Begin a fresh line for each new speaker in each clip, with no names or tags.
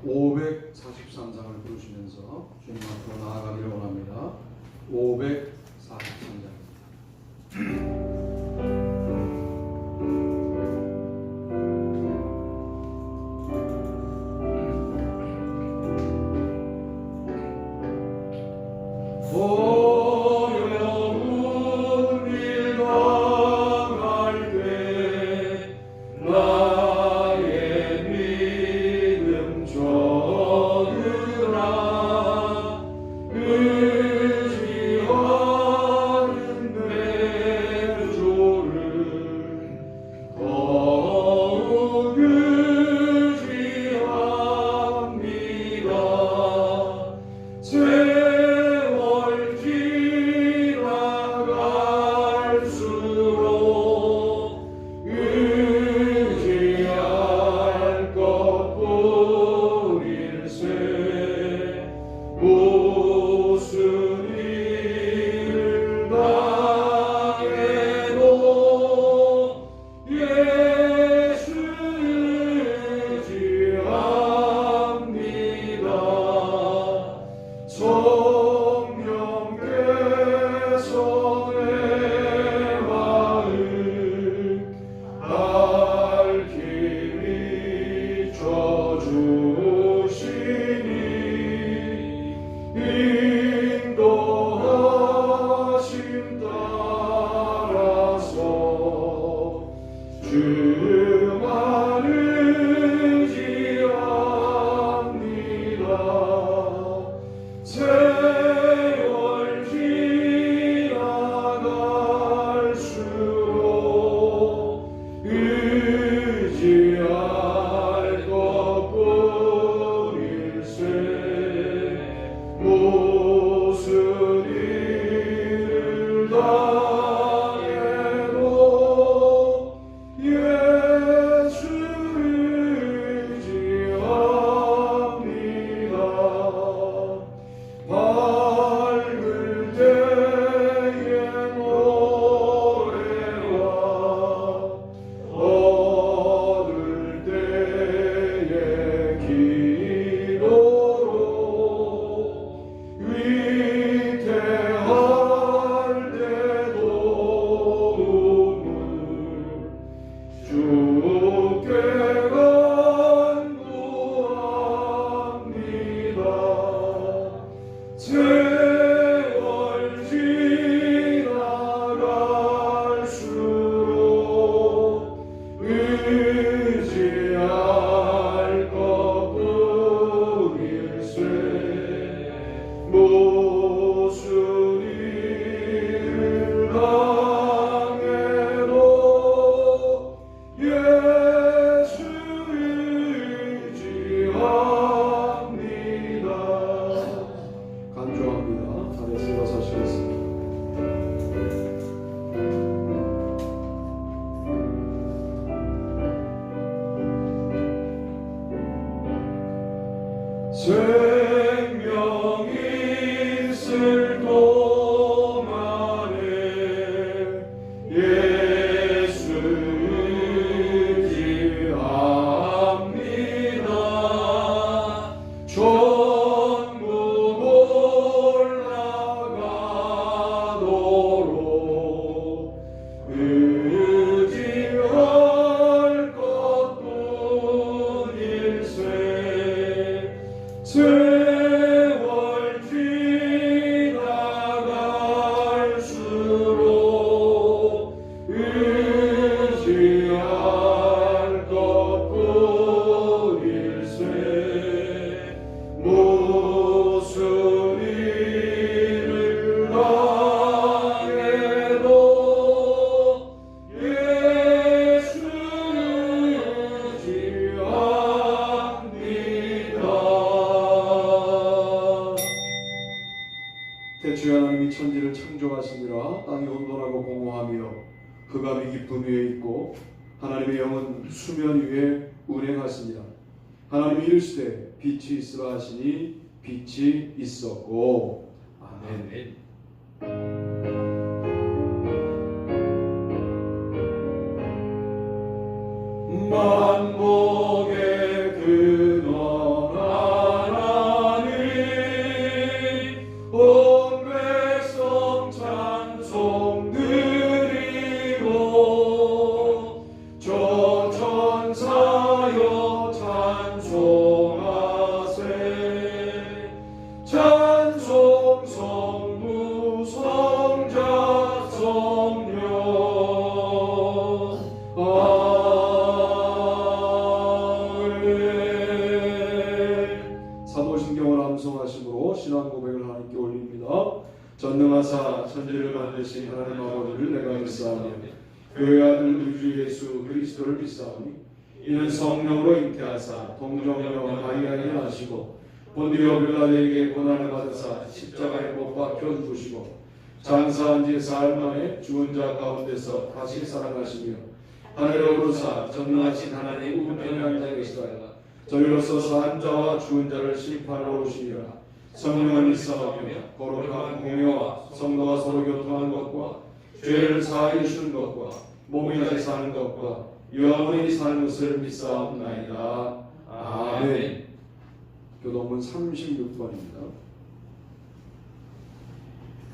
543장을 부르시면서 주님 앞으로 나아가기를 원합니다. 543장입니다. 생명이 있을 동안에 예수 의지합니다. 천국 올라가도록 의지할 것뿐일세. 세월 지나갈수록 의지할 것뿐일세. 무슨 일을 당해도 예수 의지합니다. 대초에 하나님이 천지를 창조하시니라. 땅이 온돈하고 공허하며 흑암이 깊음 위에 있고 하나님의 영은 수면 위에 운행하시니라. 하나님이 이르시되 빛이 있으라 하시니 빛이 있었고. 아멘. 만복의 근원아 아멘. 사도신경을 암송하심으로 신앙 고백을 하나님께 올립니다. 전능하사 천지를 만드신 하나님 아버지를 내가 믿사오니 그의 아들 우리 주 예수 그리스도를 믿사오니 이는 성령으로 잉태하사 동정녀 마리아에게 나시고 본디오 빌라도에게 고난을 받으사 십자가에 못 박혀 죽으시고 장사한 지 사흘 만에 죽은 자 가운데서 다시 살아나시며 하늘에 오르사 전능하신 하나님 우편에 앉아 계시다가 저희로서 산 자와 죽은 자를 심판하러 오시리라. 성령을 믿사오며 거룩한 공회와 성도가 서로 교통하는 것과 죄를 사하여 주시는 것과 몸이 다시 사는 것과 영원히 사는 것을 믿사옵나이다. 아멘. 교동문 36번입니다.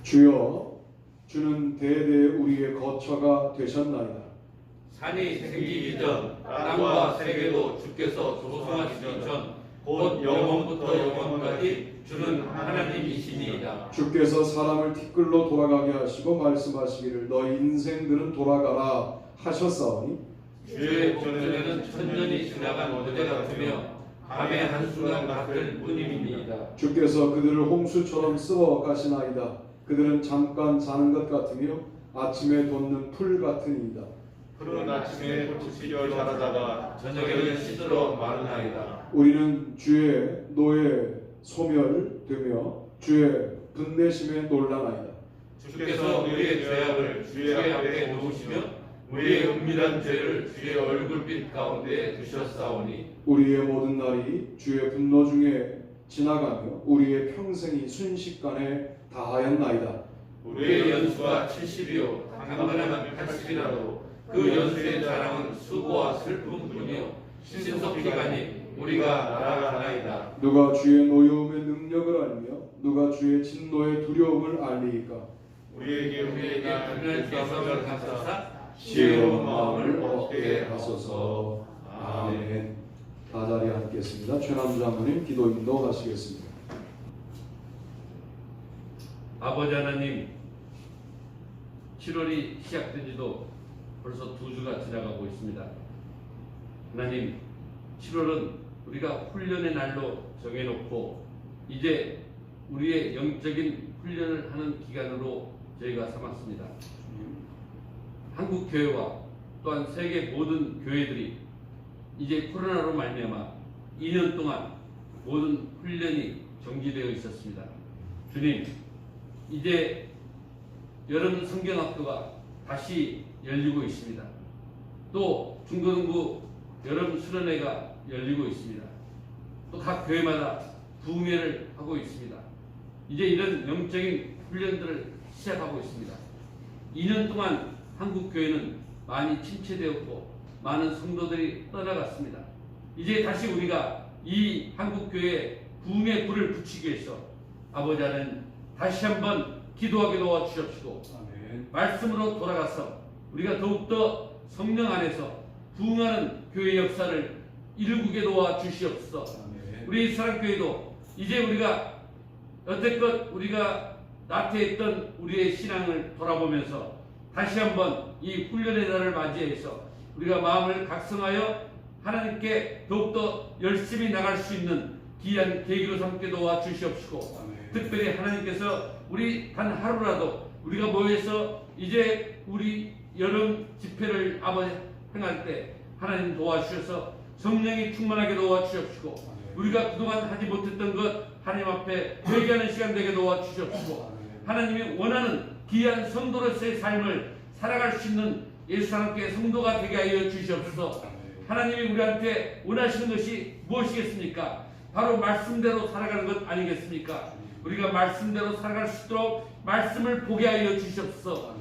주여, 주는 대대 우리의 거처가 되셨나이다.
산이 생기기 전 땅과 세계도 주께서 조성하시기 전 곧 영원부터 영원까지 주는 하나님이시니이다.
주께서 사람을 티끌로 돌아가게 하시고 말씀하시기를 너희 인생들은 돌아가라 하셨사오니
주의 목전에는 천년이 지나간 어제 같으며 밤의 한순간 같을 뿐임이니이다.
주께서 그들을 홍수처럼 쓸어 가시나이다. 그들은 잠깐 자는 것 같으며 아침에 돋는 풀 같으니이다.
푸른 아침에 꽃이 피어 자라다가 저녁에는 시들어 마르나이다.
우리는 주의 노에 소멸되며 주의 분내심에 놀라나이다.
주께서 우리의 죄악을 주의 앞에 놓으시며 우리의 은밀한 죄를 주의 얼굴빛 가운데 두셨사오니
우리의 모든 날이 주의 분노 중에 지나가며 우리의 평생이 순식간에 다하였나이다.
우리의 연수가 70이요 당근하면 80이라도 그 연수의 자랑은 수고와 슬픔뿐이요 신속히가니 우리가 날아가나이다.
누가 주의 노여움의 능력을 알며 누가 주의 진노의 두려움을 알리이까.
우리에게 그날 주님을 감사사
지혜로운 마음을 얻게 하소서. 아멘. 다 자리에 앉겠습니다. 최남주 장로님 기도 인도하시겠습니다.
아버지 하나님, 7월이 시작된 지도 벌써 2주가 지나가고 있습니다. 하나님, 7월은 우리가 훈련의 날로 정해놓고 이제 우리의 영적인 훈련을 하는 기간으로 저희가 삼았습니다. 한국 교회와 또한 세계 모든 교회들이 이제 코로나로 말미암아 2년 동안 모든 훈련이 정지되어 있었습니다. 주님, 이제 여름 성경학교가 다시 열리고 있습니다. 또 중고등부 여름 수련회가 열리고 있습니다. 또 각 교회마다 부흥회를 하고 있습니다. 이제 이런 영적인 훈련들을 시작하고 있습니다. 2년 동안 한국 교회는 많이 침체되었고 많은 성도들이 떠나갔습니다. 이제 다시 우리가 이 한국 교회에 부흥의 불을 붙이기 위해서 아버지 하나님 다시 한번 기도하게 도와주십시오. 말씀으로 돌아가서 우리가 더욱더 성령 안에서 부흥하는 교회 역사를 일구게 도와주시옵소서. 우리 사랑교회도 이제 우리가 여태껏 우리가 나태했던 우리의 신앙을 돌아보면서 다시 한번 이 훈련의 날을 맞이해서 우리가 마음을 각성하여 하나님께 더욱더 열심히 나갈 수 있는 귀한 계기로 삼게 도와주시옵시고, 특별히 하나님께서 우리 단 하루라도 우리가 모여서 이제 우리 여름 집회를 아버지 행할 때 하나님 도와주셔서 성령이 충만하게 도와주시옵시고, 우리가 그동안 하지 못했던 것 하나님 앞에 회개하는 시간 되게 도와주시옵시고, 하나님이 원하는 귀한 성도로서의 삶을 살아갈 수 있는 예수님께 성도가 되게 하여 주시옵소서. 하나님이 우리한테 원하시는 것이 무엇이겠습니까? 바로 말씀대로 살아가는 것 아니겠습니까? 우리가 말씀대로 살아갈 수 있도록 말씀을 보게 하여 주시옵소서.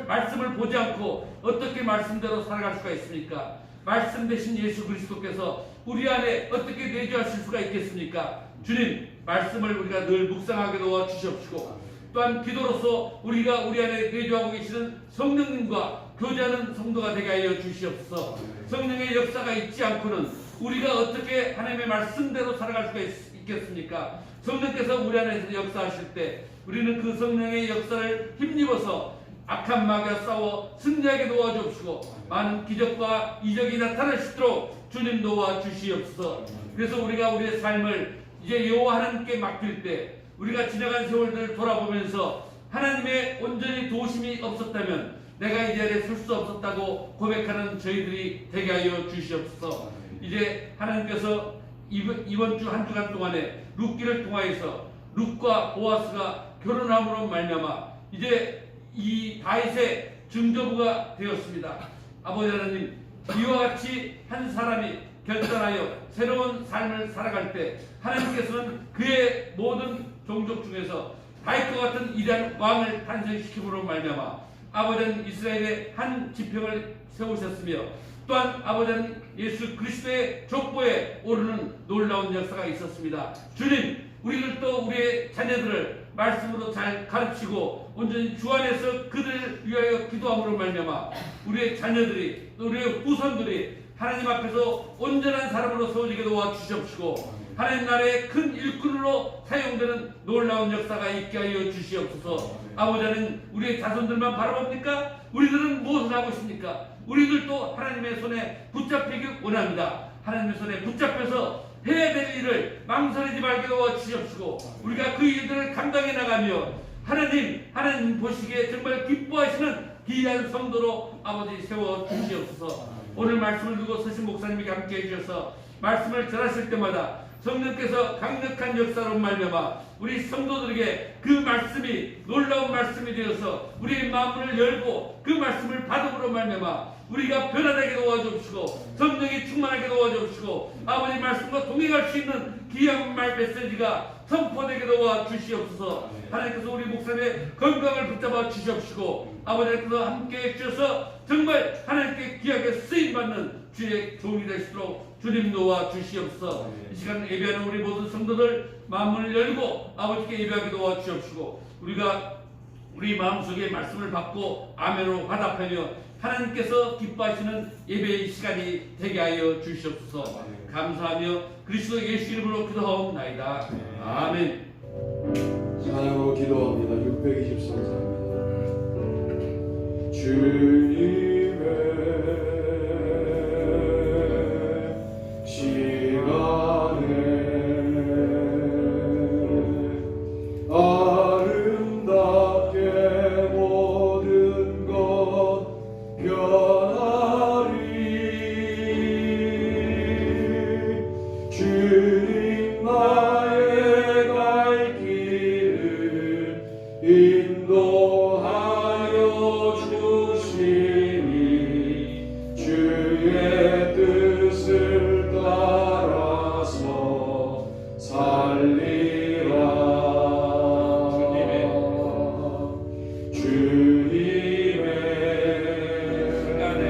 말씀을 보지 않고 어떻게 말씀대로 살아갈 수가 있습니까? 말씀 대신 예수 그리스도께서 우리 안에 어떻게 내주하실 수가 있겠습니까? 주님, 말씀을 우리가 늘 묵상하게 도와주시옵시고, 또한 기도로서 우리가 우리 안에 내주하고 계시는 성령님과 교제하는 성도가 되게 하여 주시옵소서. 성령의 역사가 있지 않고는 우리가 어떻게 하나님의 말씀대로 살아갈 수가 있겠습니까? 성령께서 우리 안에서 역사하실 때 우리는 그 성령의 역사를 힘입어서 악한 마귀와 싸워 승리하게 도와주옵시고 많은 기적과 이적이 나타날 수 있도록 주님 도와주시옵소서. 그래서 우리가 우리의 삶을 이제 여호와 하나님께 맡길 때 우리가 지나간 세월들을 돌아보면서 하나님의 온전히 도우심이 없었다면 내가 이 자리에 설 수 없었다고 고백하는 저희들이 되게 하여 주시옵소서. 이제 하나님께서 이번 주 한 주간 동안에 룻기를 통하여서 룻과 보아스가 결혼함으로 말미암아 이제 이 다윗의 증조부가 되었습니다. 아버지 하나님, 이와 같이 한 사람이 결단하여 새로운 삶을 살아갈 때 하나님께서는 그의 모든 종족 중에서 다윗과 같은 위대한 왕을 탄생시킴으로 말미암아 아버지는 이스라엘의 한 지평을 세우셨으며 또한 아버지는 예수 그리스도의 족보에 오르는 놀라운 역사가 있었습니다. 주님, 우리들도 우리의 자녀들을 말씀으로 잘 가르치고 온전히 주 안에서 그들을 위하여 기도함으로 말미암아 우리의 자녀들이 또 우리의 후손들이 하나님 앞에서 온전한 사람으로 세워지게 도와주시옵시고 하나님 나라의 큰 일꾼으로 사용되는 놀라운 역사가 있게 하여 주시옵소서. 아버지는 우리의 자손들만 바라봅니까? 우리들은 무엇을 하고 있습니까? 우리들도 하나님의 손에 붙잡히기 원합니다. 하나님의 손에 붙잡혀서 해야 될 일을 망설이지 말게 도와주시옵시고 우리가 그 일들을 감당해 나가며 하나님 보시기에 정말 기뻐하시는 귀한 성도로 아버지 세워 주시옵소서. 오늘 말씀을 두고 서신 목사님이 함께 해주셔서 말씀을 전하실 때마다 성령께서 강력한 역사로 말미암아 우리 성도들에게 그 말씀이 놀라운 말씀이 되어서 우리의 마음을 열고 그 말씀을 받음으로 말미암아 우리가 변화되게 도와주시고 성령이 충만하게 도와주시고 아버지 말씀과 동행할 수 있는 귀한 말 메시지가 선포되게 도와주시옵소서. 하나님께서 우리 목사님의 건강을 붙잡아 주시옵시고 아버지께서 함께 해주셔서 정말 하나님께 귀하게 쓰임받는 주의 종이 되시도록 주님 도와주시옵소서. 이 시간 예배하는 우리 모든 성도들 마음을 열고 아버지께 예배하게 도와주시옵시고 우리가 우리 마음속에 말씀을 받고 아멘으로 화답하며 하나님께서 기뻐하시는 예배의 시간이 되게 하여 주시옵소서. 감사하며 그리스도 예수 이름으로 기도하옵나이다. 아멘.
찬양으로 기도합니다. 623장입니다. 주님의 시간에 아름답게 모든 것 변하리. 주님 나의 갈 길을 인도하여 주시니 주의 뜻을 따라서 살리라. 주님의 시간에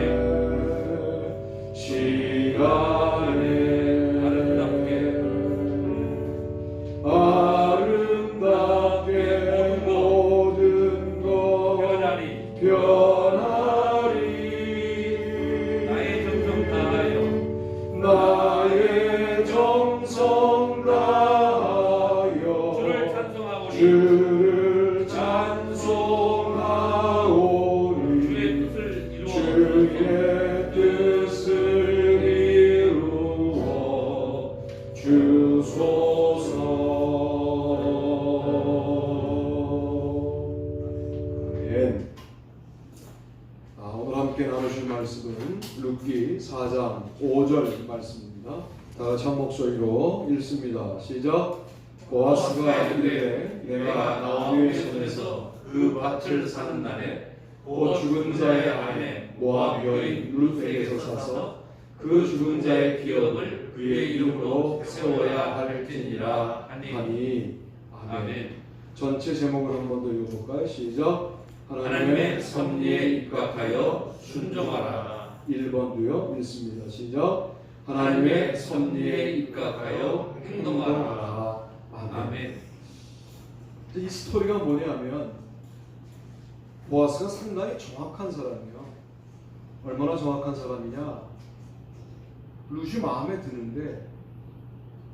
아름답게 모든 것 변하리. 나의 정성 다하여 주를 찬송하오니 주의 뜻을 이루어 주소서. 아멘. 오늘 함께 나누실 말씀은 룻기 4장 5절 말씀입니다. 다 같이 한 목소리로 읽습니다. 시작. 보아스가 이르되 내가 나오미의 손에서
그 밭을 사는 날에
곧 죽은 자의 아내 모압 여인 룻에게서 사서 그 죽은 자의 기업을 그의 이름으로 세워야 할지니라 하니. 아멘. 전체 제목을 한 번 더 읽어볼까요? 시작.
하나님의 섭리에 입각하여 순종하라.
1번도요. 읽습니다. 시작. 하나님의 섭리에 입각하여 행동하라. 아멘. 이 스토리가 뭐냐면 보아스가 상당히 정확한 사람이에요. 얼마나 정확한 사람이냐? 룻이 마음에 드는데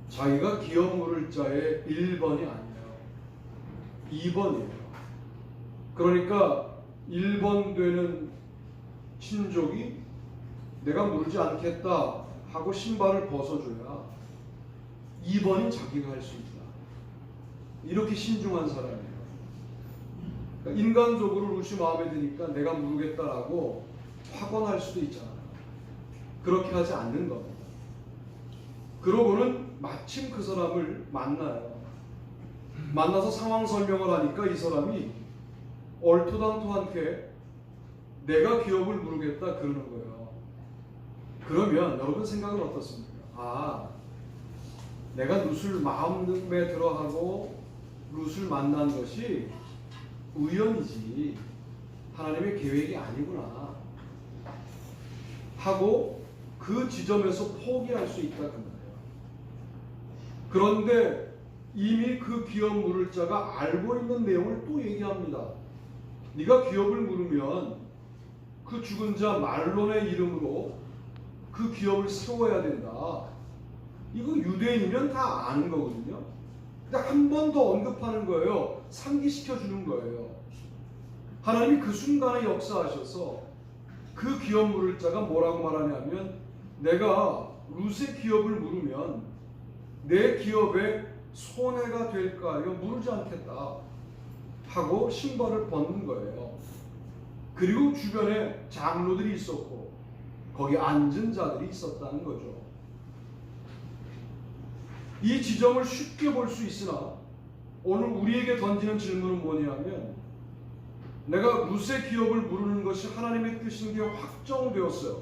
자기가 기업 물을 자의 1번이 아니에요. 2번이에요. 그러니까 1번 되는 친족이 내가 물지 않겠다 하고 신발을 벗어줘야 2번인 자기가 할 수 있다. 이렇게 신중한 사람이에요. 그러니까 인간적으로 룻이 마음에 드니까 내가 물겠다라고 확언할 수도 있잖아요. 그렇게 하지 않는 겁니다. 그러고는 마침 그 사람을 만나요. 만나서 상황 설명을 하니까 이 사람이 얼토당토한테 내가 기업을 물으겠다 그러는 거예요. 그러면 여러분 생각은 어떻습니까? 아, 내가 룻을 마음에 들어하고 룻을 만난 것이 우연이지 하나님의 계획이 아니구나 하고 그 지점에서 포기할 수 있다 그 말이에요. 그런데 이미 그 기업 물을 자가 알고 있는 내용을 또 얘기합니다. 네가 기업을 물으면 그 죽은 자 말론의 이름으로 그 기업을 세워야 된다. 이거 유대인이면 다 아는 거거든요. 근데 한 번 더 언급하는 거예요. 상기시켜 주는 거예요. 하나님이 그 순간에 역사하셔서 그 기업 물을 자가 뭐라고 말하냐면 내가 룻의 기업을 물으면 내 기업에 손해가 될까요? 물지 않겠다 하고 신발을 벗는 거예요. 그리고 주변에 장로들이 있었고 거기 앉은 자들이 있었다는 거죠. 이 지점을 쉽게 볼 수 있으나 오늘 우리에게 던지는 질문은 뭐냐면 내가 룻의 기업을 물으는 것이 하나님의 뜻인 게 확정되었어요.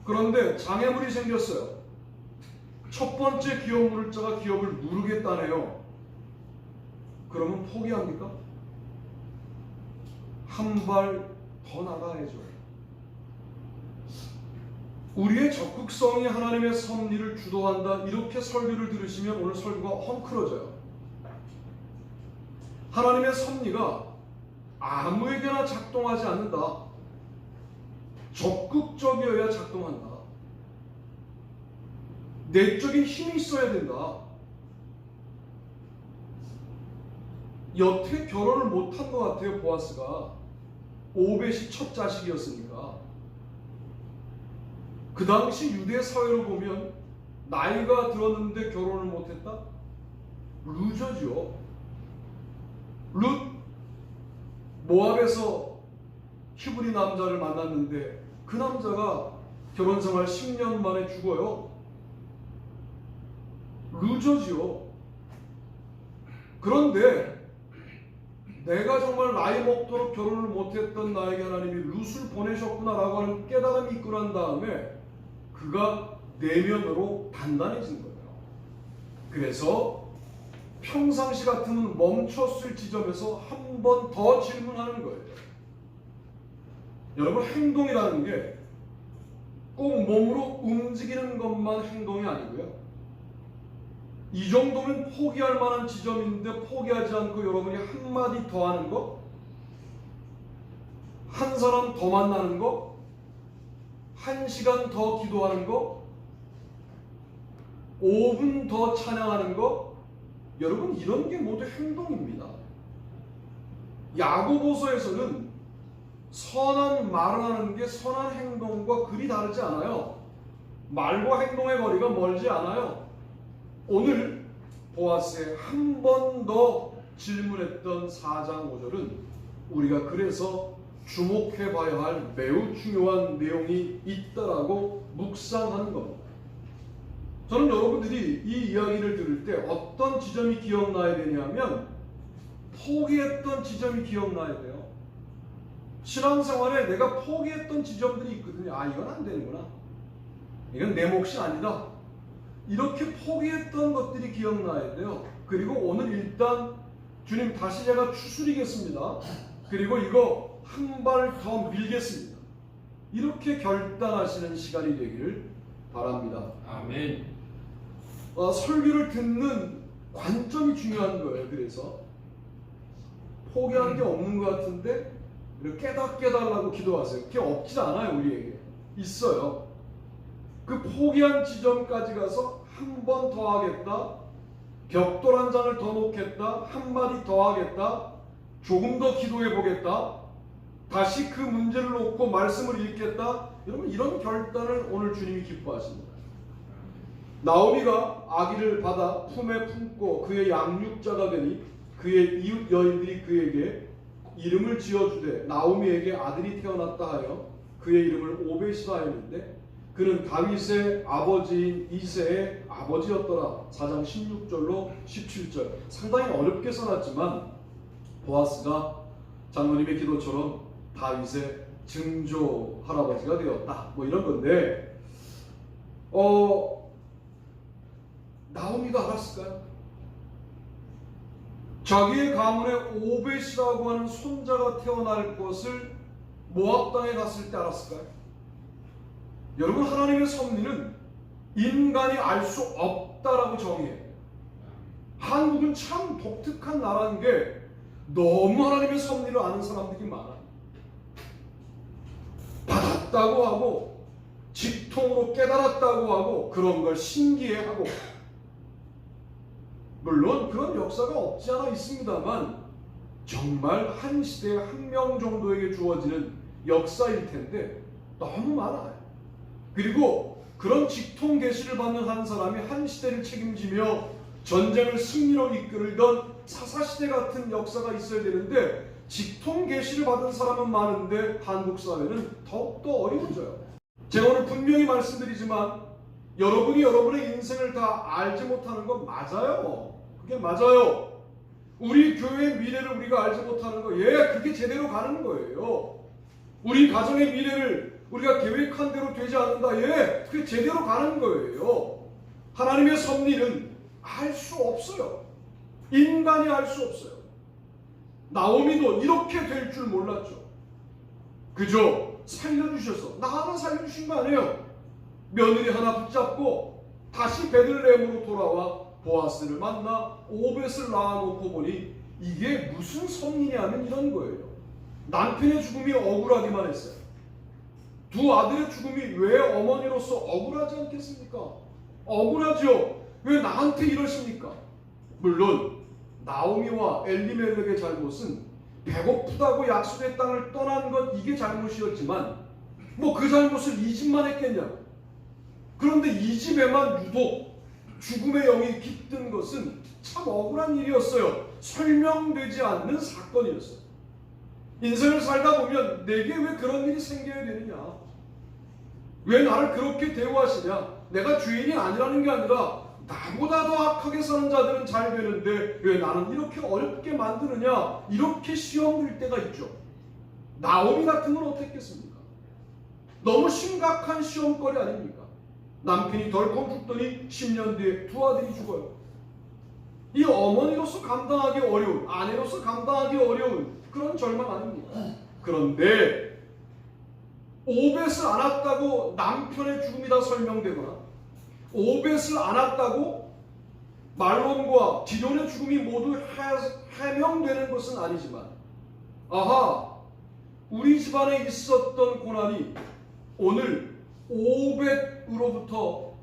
그런데 장애물이 생겼어요. 첫 번째 기업 물을 자가 기업을 물으겠다네요. 그러면 포기합니까? 한 발 더 나가야죠. 우리의 적극성이 하나님의 섭리를 주도한다. 이렇게 설교를 들으시면 오늘 설교가 헝클어져요. 하나님의 섭리가 아무에게나 작동하지 않는다. 적극적이어야 작동한다. 내적인 힘이 있어야 된다. 여태 결혼을 못한 것 같아요. 보아스가 오벳이 첫 자식이었으니까. 그 당시 유대 사회로 보면 나이가 들었는데 결혼을 못했다? 루저죠. 룻 모압에서 히브리 남자를 만났는데 그 남자가 결혼생활 10년 만에 죽어요. 루저지요. 그런데 내가 정말 나이 먹도록 결혼을 못했던 나에게 하나님이 룻을 보내셨구나라고 하는 깨달음이 있고 난 다음에 그가 내면으로 단단해진 거예요. 그래서 평상시 같으면 멈췄을 지점에서 한 번 더 질문하는 거예요. 여러분, 행동이라는 게 꼭 몸으로 움직이는 것만 행동이 아니고요. 이 정도면 포기할 만한 지점인데 포기하지 않고 여러분이 한마디 더 하는 거, 한 사람 더 만나는 거, 1시간 더 기도하는 거, 5분 더 찬양하는 거, 여러분 이런 게 모두 행동입니다. 야고보서에서는 선한 말을 하는 게 선한 행동과 그리 다르지 않아요. 말과 행동의 거리가 멀지 않아요. 오늘 보아스의 한 번 더 질문했던 4장 5절은 우리가 그래서 주목해 봐야 할 매우 중요한 내용이 있다라고 묵상하는 겁니다. 저는 여러분들이 이 이야기를 들을 때 어떤 지점이 기억나야 되냐면 포기했던 지점이 기억나야 돼요. 신앙생활에 내가 포기했던 지점들이 있거든요. 아, 이건 안 되는구나. 이건 내 몫이 아니다. 이렇게 포기했던 것들이 기억나야 돼요. 그리고 오늘 일단 주님 다시 제가 추스리겠습니다. 그리고 이거 한 발 더 밀겠습니다. 이렇게 결단하시는 시간이 되기를 바랍니다.
아멘.
설교를 듣는 관점이 중요한 거예요. 그래서 포기한 게 없는 것 같은데 깨달라고 기도하세요. 그게 없지 않아요. 우리에게 있어요. 그 포기한 지점까지 가서 한 번 더 하겠다, 벽돌 한 장을 더 놓겠다, 한 마디 더 하겠다, 조금 더 기도해 보겠다, 다시 그 문제를 놓고 말씀을 읽겠다. 여러분 이런 결단을 오늘 주님이 기뻐하십니다. 나오미가 아기를 받아 품에 품고 그의 양육자가 되니 그의 이웃 여인들이 그에게 이름을 지어주되 나오미에게 아들이 태어났다 하여 그의 이름을 오벳이라 했는데 그는 다윗의 아버지인 이새의 아버지였더라. 4장 16절로 17절. 상당히 어렵게 써놨지만 보아스가 장로님의 기도처럼 다윗의 증조 할아버지가 되었다. 뭐 이런 건데 나오미가 알았을까요? 자기의 가문에 오벳이라고 하는 손자가 태어날 것을 모압 땅에 갔을 때 알았을까요? 여러분 하나님의 섭리는 인간이 알 수 없다라고 정의해요. 한국은 참 독특한 나라인 게 너무 하나님의 섭리를 아는 사람들이 많아요. 받았다고 하고 직통으로 깨달았다고 하고 그런 걸 신기해하고 물론 그런 역사가 없지 않아 있습니다만 정말 한 시대에 한 명 정도에게 주어지는 역사일 텐데 너무 많아요. 그리고 그런 직통 계시를 받는 한 사람이 한 시대를 책임지며 전쟁을 승리로 이끌던 사사시대 같은 역사가 있어야 되는데 직통 계시를 받은 사람은 많은데 한국 사회는 더욱더 어려워져요. 제가 오늘 분명히 말씀드리지만 여러분이 여러분의 인생을 다 알지 못하는 건 맞아요. 그게 맞아요. 우리 교회의 미래를 우리가 알지 못하는 거, 그게 제대로 가는 거예요. 우리 가정의 미래를 우리가 계획한 대로 되지 않는다, 그게 제대로 가는 거예요. 하나님의 섭리는 알 수 없어요. 인간이 알 수 없어요. 나오미도 이렇게 될 줄 몰랐죠. 그저 살려주셔서 나 하나 살려주신 거 아니에요. 며느리 하나 붙잡고 다시 베들레헴으로 돌아와 보아스를 만나 오벳을 낳아놓고 보니 이게 무슨 섭리냐면 이런 거예요. 남편의 죽음이 억울하기만 했어요. 두 아들의 죽음이 왜 어머니로서 억울하지 않겠습니까? 억울하죠. 왜 나한테 이러십니까? 물론 나오미와 엘리멜렉의 잘못은 배고프다고 약속의 땅을 떠난 것 이게 잘못이었지만 뭐 그 잘못을 이 집만 했겠냐고. 그런데 이 집에만 유독 죽음의 영이 깃든 것은 참 억울한 일이었어요. 설명되지 않는 사건이었어요. 인생을 살다 보면 내게 왜 그런 일이 생겨야 되느냐? 왜 나를 그렇게 대우하시냐? 내가 죄인이 아니라는 게 아니라 나보다 더 악하게 사는 자들은 잘 되는데 왜 나는 이렇게 어렵게 만드느냐? 이렇게 시험 들 때가 있죠. 나오미 같은 건 어땠겠습니까? 너무 심각한 시험거리 아닙니까? 남편이 덜컥 죽더니 10년 뒤에 두 아들이 죽어요. 이 어머니로서 감당하기 어려운, 아내로서 감당하기 어려운 그런 절망 아닙니까? 그런데 오벳을 안았다고 남편의 죽음이 다 설명되거나 오벳을 안았다고 말론과 기돈의 죽음이 모두 해명되는 것은 아니지만 우리 집안에 있었던 고난이 오늘 오벳으로부터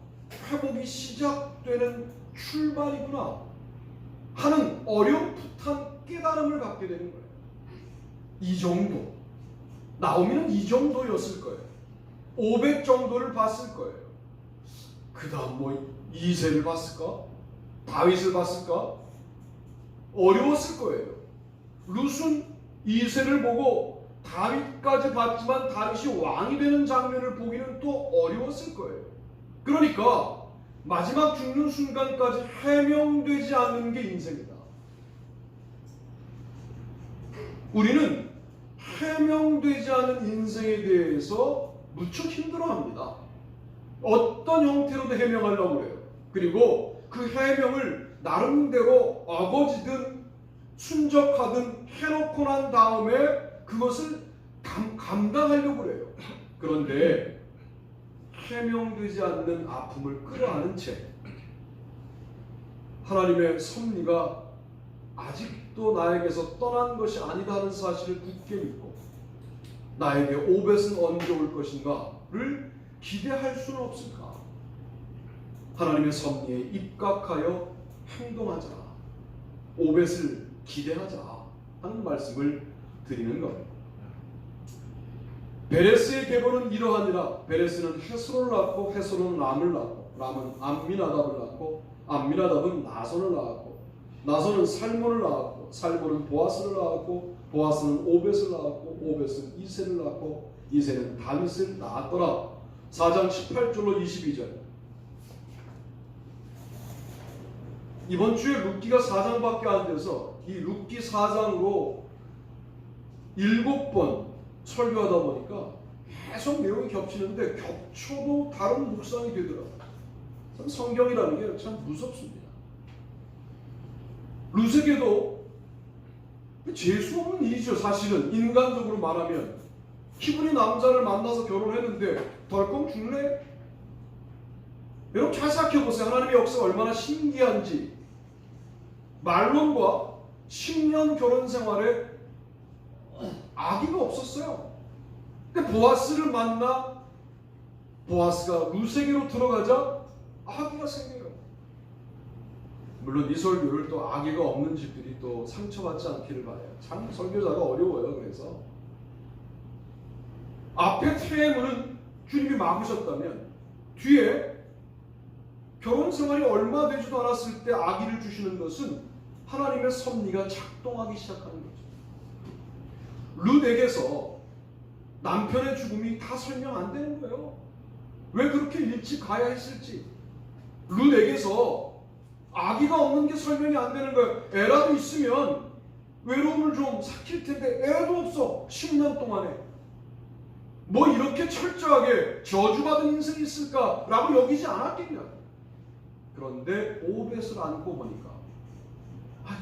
회복이 시작되는 출발이구나 하는 어렴풋한 깨달음을 갖게 되는 거예요. 이 정도. 나오미는 이 정도였을 거예요. 오벳 정도를 봤을 거예요. 그 다음 이새를 봤을까? 다윗을 봤을까? 어려웠을 거예요. 룻은 이새를 보고 다윗까지 봤지만 다윗이 왕이 되는 장면을 보기는 또 어려웠을 거예요. 그러니까 마지막 죽는 순간까지 해명되지 않는 게 인생이다. 우리는 해명되지 않은 인생에 대해서 무척 힘들어합니다. 어떤 형태로도 해명하려고 그래요. 그리고 그 해명을 나름대로 어거지든 순적하든 해놓고 난 다음에 그것을 감당하려고 그래요. 그런데 해명되지 않는 아픔을 끌어안은 채 하나님의 섭리가 아직도 나에게서 떠난 것이 아니다 하는 사실을 굳게 믿고 나에게 오벳은 언제 올 것인가를 기대할 수는 없을까? 하나님의 섭리에 입각하여 행동하자. 오벳을 기대하자 하는 말씀을 드리는 겁니다. 베레스의 계보는 이러하니라. 베레스는 헤스론을 낳고 헤스론은 람을 낳고 람은 암미나답을 낳고 암미나답은 나손을 낳았고 나손은 살몬을 낳았고 살몬은 보아스를 낳았고 보아스는 오벳을 낳았고 오벳은 이세를 낳았고 이세는 다윗을 낳았더라. 4장 18절로 22절. 이번 주에 룻기가 4장밖에 안 돼서 이 룻기 4장으로 7번 설교하다 보니까 계속 내용이 겹치는데 겹쳐도 다른 묵상이 되더라고요. 참 성경이라는 게 참 무섭습니다. 룻에게도 재수 없는 일이죠. 사실은 인간적으로 말하면 히브리 남자를 만나서 결혼했는데 덜컹 죽네? 여러분 잘 생각해보세요. 하나님의 역사가 얼마나 신기한지. 말론과 10년 결혼 생활에 아기가 없었어요. 근데 보아스를 만나 보아스가 룻에게로 들어가자 아기가 생겨요. 물론 이 설교를 또 아기가 없는 집들이 또 상처받지 않기를 바라요. 참 설교자가 어려워요. 그래서 앞에 퇴물은 주님이 막으셨다면 뒤에 결혼 생활이 얼마 되지도 않았을 때 아기를 주시는 것은 하나님의 섭리가 작동하기 시작하는 거죠. 룻에게서 남편의 죽음이 다 설명 안 되는 거예요. 왜 그렇게 일찍 가야 했을지. 룻에게서 아기가 없는 게 설명이 안 되는 거예요. 애라도 있으면 외로움을 좀 삭힐 텐데 애도 없어. 10년 동안에. 뭐 이렇게 철저하게 저주받은 인생이 있을까라고 여기지 않았겠냐. 그런데 오벳을 안고 보니까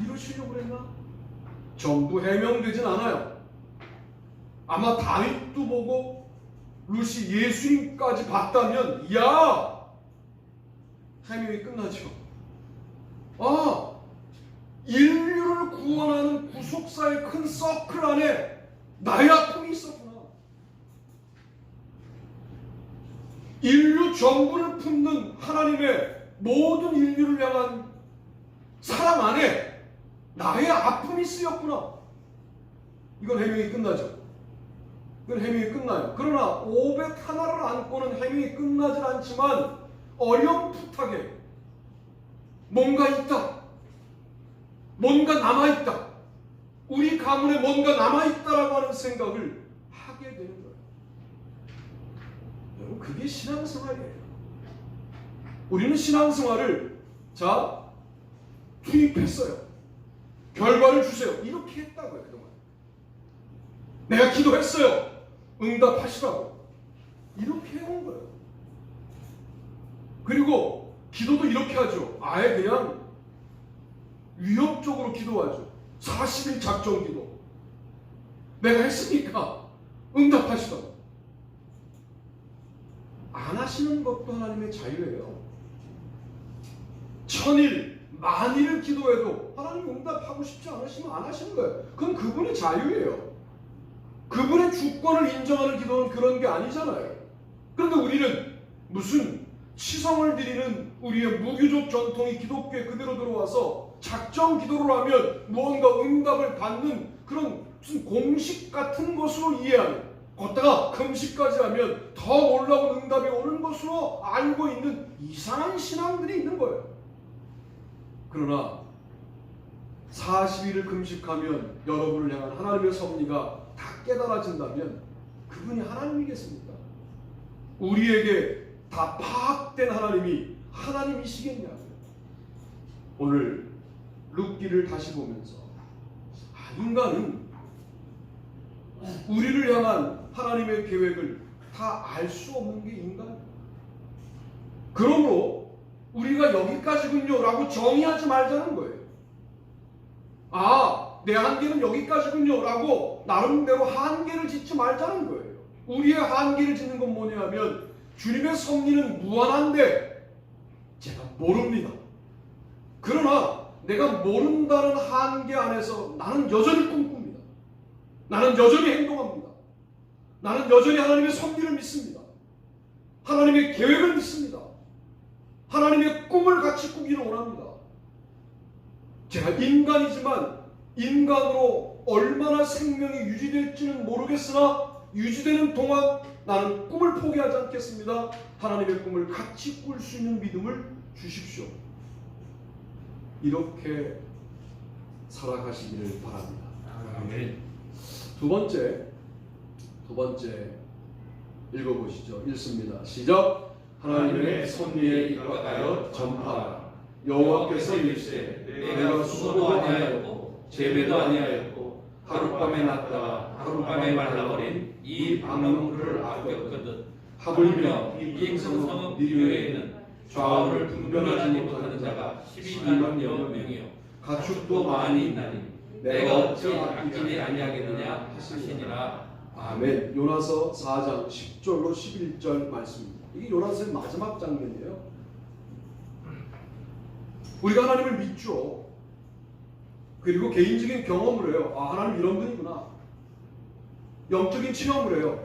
이러시려고 그랬나? 전부 해명되진 않아요. 아마 다윗도 보고 룻이 예수님까지 봤다면 해명이 끝나죠. 인류를 구원하는 구속사의 큰 서클 안에 나의 아픔이 있었구나. 인류 전부를 품는 하나님의 모든 인류를 향한 사랑 안에 나의 아픔이 쓰였구나. 이건 해명이 끝나죠. 이건 해명이 끝나요. 그러나 오벳 하나를 안고는 해명이 끝나질 않지만 어렴풋하게 뭔가 있다. 뭔가 남아있다. 우리 가문에 뭔가 남아있다라고 하는 생각을 하게 되는 거예요. 여러분 그게 신앙생활이에요. 우리는 신앙생활을 투입했어요. 결과를 주세요. 이렇게 했다고요. 그동안 내가 기도했어요. 응답하시라고. 이렇게 해온 거예요. 그리고 기도도 이렇게 하죠. 아예 그냥 위협적으로 기도하죠. 40일 작정 기도. 내가 했으니까 응답하시라고. 안 하시는 것도 하나님의 자유예요. 1000일, 만일을 기도해도 하나님 응답하고 싶지 않으시면 안 하시는 거예요. 그건 그분의 자유예요. 그분의 주권을 인정하는 기도는 그런 게 아니잖아요. 그런데 우리는 무슨 치성을 드리는 우리의 무교적 전통이 기독교에 그대로 들어와서 작정 기도를 하면 무언가 응답을 받는 그런 무슨 공식 같은 것으로 이해하는, 걷다가 금식까지 하면 더 놀라운 응답이 오는 것으로 알고 있는 이상한 신앙들이 있는 거예요. 그러나 40일을 금식하면 여러분을 향한 하나님의 섭리가 다 깨달아진다면 그분이 하나님이겠습니까? 우리에게 다 파악된 하나님이 하나님이시겠냐고요. 오늘 룻기를 다시 보면서 인간은 우리를 향한 하나님의 계획을 다 알 수 없는 게 인간이에요. 그러므로 우리가 여기까지군요 라고 정의하지 말자는 거예요. 내 한계는 여기까지군요 라고 나름대로 한계를 짓지 말자는 거예요. 우리의 한계를 짓는 건 뭐냐 하면 주님의 섭리는 무한한데 제가 모릅니다. 그러나 내가 모른다는 한계 안에서 나는 여전히 꿈꿉니다. 나는 여전히 행동합니다. 나는 여전히 하나님의 섭리를 믿습니다. 하나님의 계획을 믿습니다. 하나님의 꿈을 같이 꾸기를 원합니다. 제가 인간이지만 인간으로 얼마나 생명이 유지될지는 모르겠으나 유지되는 동안 나는 꿈을 포기하지 않겠습니다. 하나님의 꿈을 같이 꿀 수 있는 믿음을 주십시오. 이렇게 살아가시기를 바랍니다.
아멘.
두 번째 읽어보시죠. 읽습니다. 시작. 하나님의 섭리에 입각하여 전파하라. 여호와께서 이르시되 내가 수고도 아니하였고 재배도 아니하였고 하룻밤에 났다가 하룻밤에 말라버린 이 방랑물을 아꼈거든. 하물며 이 비행성성 니느웨에는 좌우를 분별하지 못하는 자가 12만여 명이요 가축도 많이 있나니 내가 어찌 아끼지 아니하겠느냐 하시니라. 아멘. 요나서 4장 10절로 11절 말씀입니다. 이게 요나서의 마지막 장면이에요. 우리가 하나님을 믿죠. 그리고 개인적인 경험을 해요. 아, 하나님 이런 분이구나. 영적인 체험을 해요.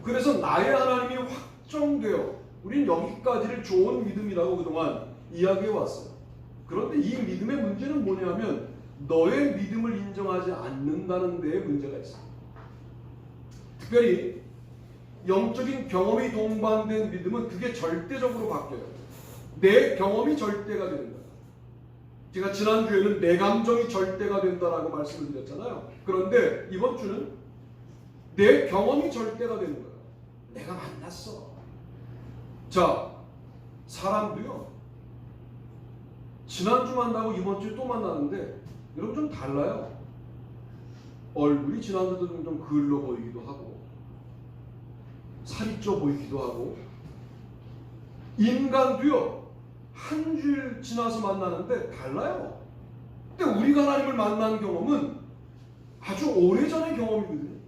그래서 나의 하나님이 확정되어 우리는 여기까지를 좋은 믿음이라고 그동안 이야기해 왔어요. 그런데 이 믿음의 문제는 뭐냐면 너의 믿음을 인정하지 않는다는 데에 문제가 있어요. 특별히 영적인 경험이 동반된 믿음은 그게 절대적으로 바뀌어요. 내 경험이 절대가 되는 거예요. 제가 지난주에는 내 감정이 절대가 된다라고 말씀을 드렸잖아요. 그런데 이번 주는 내 경험이 절대가 되는 거예요. 내가 만났어. 자, 사람도요. 지난주 만나고 이번 주에 또 만나는데 여러분 좀 달라요. 얼굴이 지난주도 좀 그을러 보이기도 하고 살이 쪄 보이기도 하고 인간도요. 한 주일 지나서 만나는데 달라요. 근데 우리가 하나님을 만난 경험은 아주 오래전의 경험이거든요.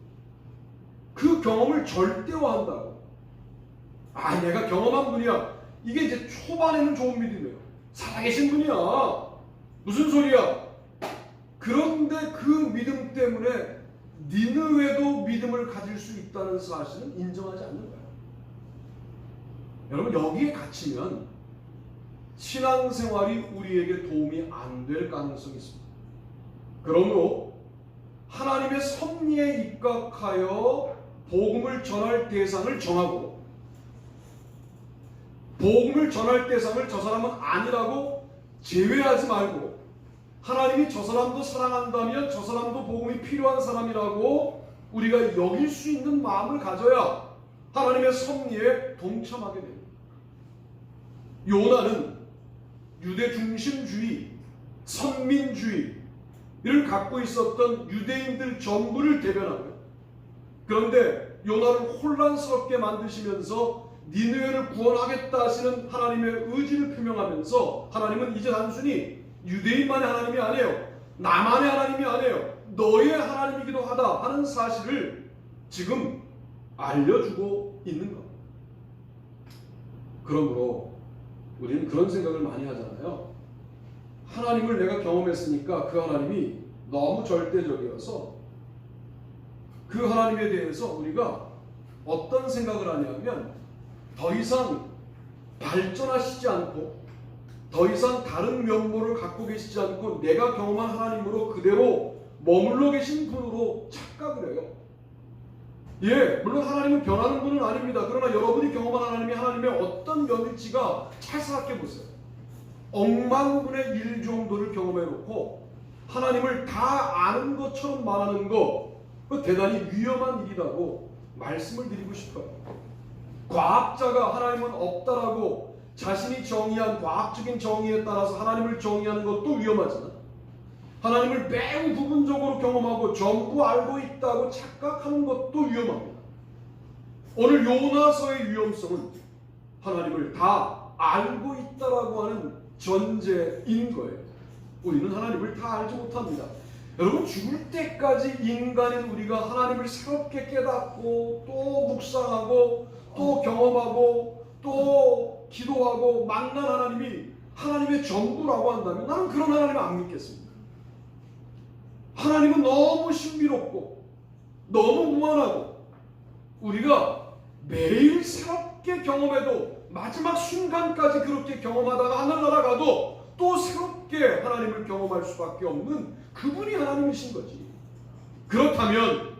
그 경험을 절대화한다고. 아, 내가 경험한 분이야. 이게 이제 초반에는 좋은 믿음이에요. 살아계신 분이야. 무슨 소리야? 그런데 그 믿음 때문에 니느웨도 믿음을 가질 수 있다는 사실은 인정하지 않는 거예요. 여러분 여기에 갇히면 신앙생활이 우리에게 도움이 안 될 가능성이 있습니다. 그러므로 하나님의 섭리에 입각하여 복음을 전할 대상을 정하고 복음을 전할 대상을 저 사람은 아니라고 제외하지 말고 하나님이 저 사람도 사랑한다면 저 사람도 복음이 필요한 사람이라고 우리가 여길 수 있는 마음을 가져야 하나님의 섭리에 동참하게 됩니다. 요나는 유대 중심주의, 선민주의를 갖고 있었던 유대인들 전부를 대변하고요. 그런데 요나를 혼란스럽게 만드시면서 니느웨를 구원하겠다 하시는 하나님의 의지를 표명하면서 하나님은 이제 단순히 유대인만의 하나님이 아니에요. 나만의 하나님이 아니에요. 너의 하나님이기도 하다 하는 사실을 지금 알려주고 있는 겁니다. 그러므로 우리는 그런 생각을 많이 하잖아요. 하나님을 내가 경험했으니까 그 하나님이 너무 절대적이어서 그 하나님에 대해서 우리가 어떤 생각을 하냐면 더 이상 발전하시지 않고 더 이상 다른 면모를 갖고 계시지 않고 내가 경험한 하나님으로 그대로 머물러 계신 분으로 착각을 해요. 예, 물론 하나님은 변하는 분은 아닙니다. 그러나 여러분이 경험한 하나님이 하나님의 어떤 면일지가 잘 생각해 보세요. 억만분의 1 정도를 경험해 놓고 하나님을 다 아는 것처럼 말하는 거 대단히 위험한 일이라고 말씀을 드리고 싶어요. 과학자가 하나님은 없다라고 자신이 정의한 과학적인 정의에 따라서 하나님을 정의하는 것도 위험하지만 하나님을 매우 부분적으로 경험하고 전부 알고 있다고 착각하는 것도 위험합니다. 오늘 요나서의 위험성은 하나님을 다 알고 있다라고 하는 전제인 거예요. 우리는 하나님을 다 알지 못합니다. 여러분 죽을 때까지 인간인 우리가 하나님을 새롭게 깨닫고 또 묵상하고 또 경험하고 또 기도하고 만난 하나님이 하나님의 전부라고 한다면 나는 그런 하나님을 안 믿겠습니다. 하나님은 너무 신비롭고 너무 무한하고 우리가 매일 새롭게 경험해도 마지막 순간까지 그렇게 경험하다가 하늘나라 가도 또 새롭게 하나님을 경험할 수밖에 없는 그분이 하나님이신 거지. 그렇다면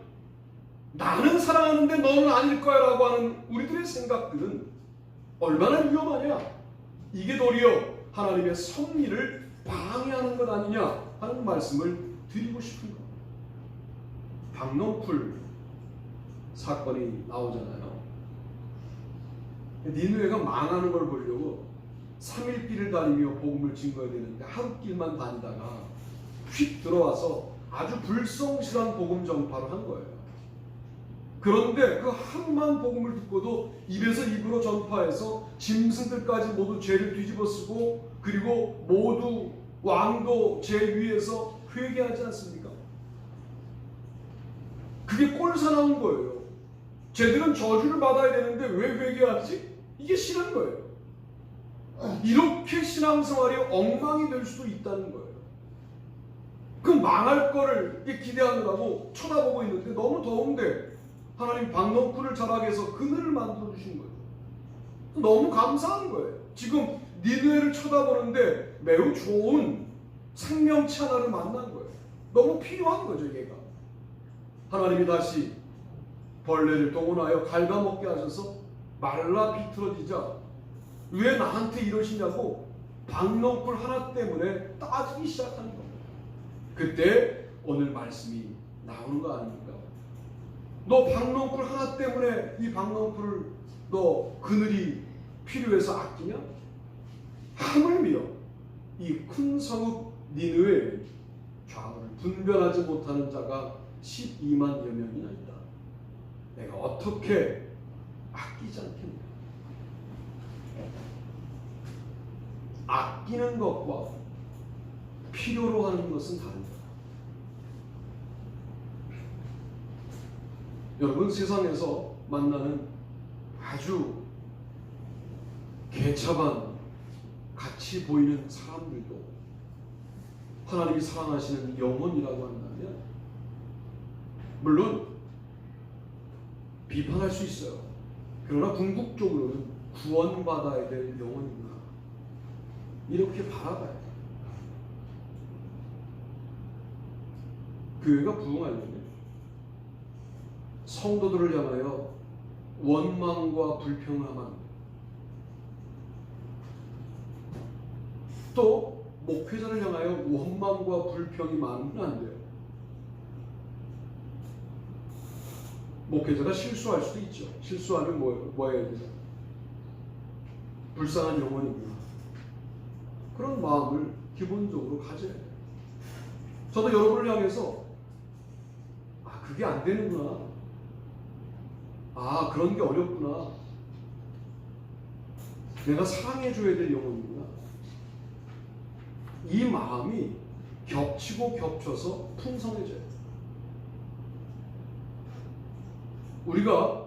나는 사랑하는데 너는 아닐 거야 라고 하는 우리들의 생각들은 얼마나 위험하냐. 이게 도리어 하나님의 섭리를 방해하는 것 아니냐 하는 말씀을 드리고 싶은 겁니다. 박농쿨 사건이 나오잖아요. 니느웨가 망하는 걸 보려고 3일 길을 다니며 복음을 증거해야 되는데 하루 길만 다니다가 휙 들어와서 아주 불성실한 복음 전파를 한 거예요. 그런데 그 하루만 복음을 듣고도 입에서 입으로 전파해서 짐승들까지 모두 죄를 뒤집어쓰고 그리고 모두 왕도 죄 위에서 회개하지 않습니까? 그게 꼴사나운 거예요. 쟤들은 저주를 받아야 되는데 왜 회개하지? 이게 싫은 거예요. 이렇게 신앙생활이 엉망이 될 수도 있다는 거예요. 그 망할 거를 기대하느라고 쳐다보고 있는데 너무 더운데 하나님 박농쿨을 자라게 해서 그늘을 만들어 주신 거예요. 너무 감사한 거예요. 지금 니느웨를 쳐다보는데 매우 좋은 생명체 하나를 만난 거예요. 너무 필요한 거죠, 얘가. 하나님이 다시 벌레를 동원하여 갉아먹게 하셔서 말라 비틀어지자 왜 나한테 이러시냐고 박농쿨 하나 때문에 따지기 시작하는 겁니다. 그때 오늘 말씀이 나오는 거 아닙니까? 너 박농쿨 하나 때문에 이 박농쿨을 너 그늘이 필요해서 아끼냐? 하물며 이 큰 성읍 니느웨 좌우를 분별하지 못하는 자가 12만여 명이나 있다. 내가 어떻게 아끼지 않겠냐? 아끼는 것과 필요로 하는 것은 다릅니다. 여러분, 세상에서 만나는 아주 개차반 같이 보이는 사람들도 하나님이 사랑하시는 영혼이라고 한다면 물론 비판할 수 있어요. 그러나 궁극적으로는 구원받아야 될 영혼이구나 이렇게 바라봐야 돼요. 교회가 부흥하려면 성도들을 향하여 원망과 불평을 하면 안 돼요. 또 목회자를 향하여 원망과 불평이 많으면 안 돼요. 목회자가 실수할 수도 있죠. 실수하면 뭐 해야 되죠? 불쌍한 영혼이구나. 그런 마음을 기본적으로 가져야 돼요. 저도 여러분을 향해서 그게 안 되는구나. 그런 게 어렵구나. 내가 사랑해줘야 될 영혼이구나. 이 마음이 겹치고 겹쳐서 풍성해져요. 우리가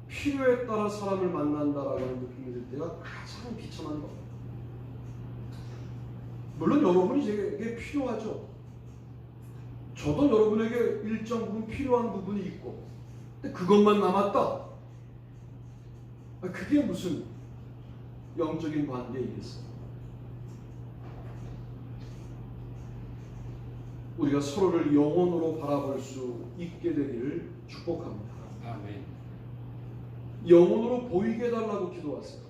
필요에 따라 사람을 만난다라고 하는 느낌이 들 때가 가장 비참한 겁니다. 물론 여러분이 제게 필요하죠. 저도 여러분에게 일정 부분 필요한 부분이 있고, 근데 그것만 남았다. 그게 무슨 영적인 관계이겠어요? 우리가 서로를 영혼으로 바라볼 수 있게 되기를 축복합니다.
아멘.
영혼으로 보이게 해달라고 기도하세요.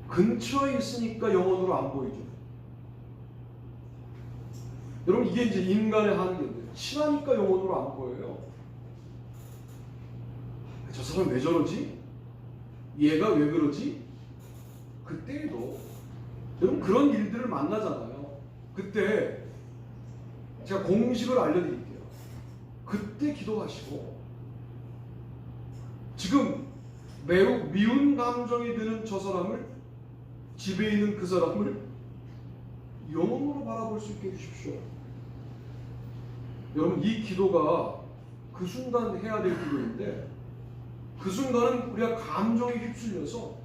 근처에 있으니까 영혼으로 안 보이죠. 여러분, 이게 이제 인간의 한계인데 친하니까 영혼으로 안 보여요. 저 사람 왜 저러지? 얘가 왜 그러지? 그때에도 여러분 그런 일들을 만나잖아요. 그때 제가 공식을 알려드릴게요. 그때 기도하시고, 지금 매우 미운 감정이 드는 저 사람을, 집에 있는 그 사람을 영혼으로 바라볼 수 있게 해주십시오. 여러분, 이 기도가 그 순간 해야 될 기도인데, 그 순간은 우리가 감정에 휩쓸려서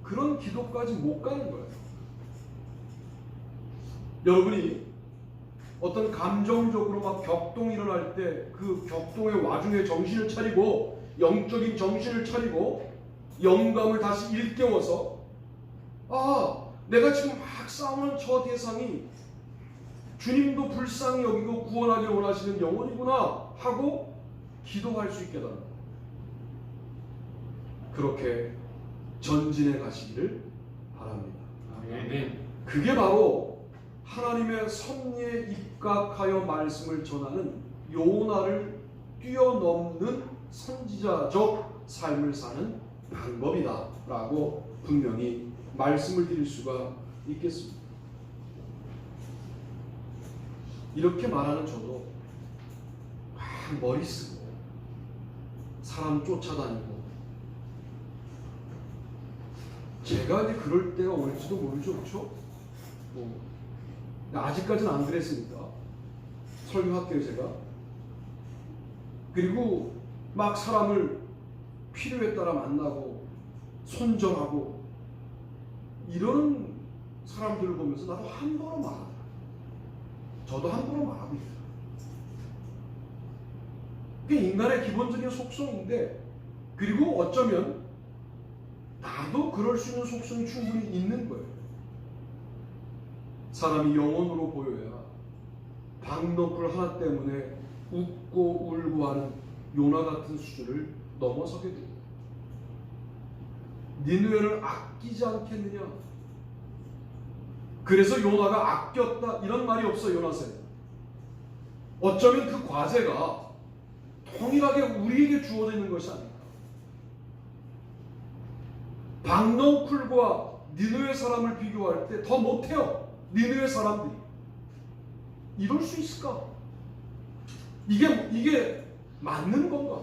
그런 기도까지 못 가는 거예요. 여러분이 어떤 감정적으로 막 격동이 일어날 때 그 격동의 와중에 정신을 차리고, 영적인 정신을 차리고 영감을 다시 일깨워서 내가 지금 막 싸우는 저 대상이 주님도 불쌍히 여기고 구원하기 원하시는 영혼이구나 하고 기도할 수 있게 됩니다. 그렇게 전진해 가시기를 바랍니다.
아멘.
그게 바로 하나님의 섭리에 입각하여 말씀을 전하는 요나를 뛰어넘는 선지자적 삶을 사는 방법이다 라고 분명히 말씀을 드릴 수가 있겠습니다. 이렇게 말하는 저도 막 머리 쓰고 사람 쫓아다니고 제가 이제 그럴 때가 올지도 모르죠, 그렇죠? 아직까지는 안 그랬으니까 설교할게요 제가. 그리고 막 사람을 필요에 따라 만나고 손절하고 이런 사람들을 보면서 나도 함부로 말하더라. 저도 함부로 말하고 있어요. 그게 인간의 기본적인 속성인데, 그리고 어쩌면 나도 그럴 수 있는 속성이 충분히 있는 거예요. 사람이 영혼으로 보여야 박너풀 하나 때문에 웃고 울고 하는 요나 같은 수준을 넘어서게 됩니다. 니느웨를 아끼지 않겠느냐? 그래서 요나가 아꼈다 이런 말이 없어요. 요나서에 어쩌면 그 과제가 동일하게 우리에게 주어져 있는 것이 아닐까. 박너풀과 니느웨 사람을 비교할 때 더 못해요. 니느웨 사람들이 이럴 수 있을까? 이게 맞는 건가?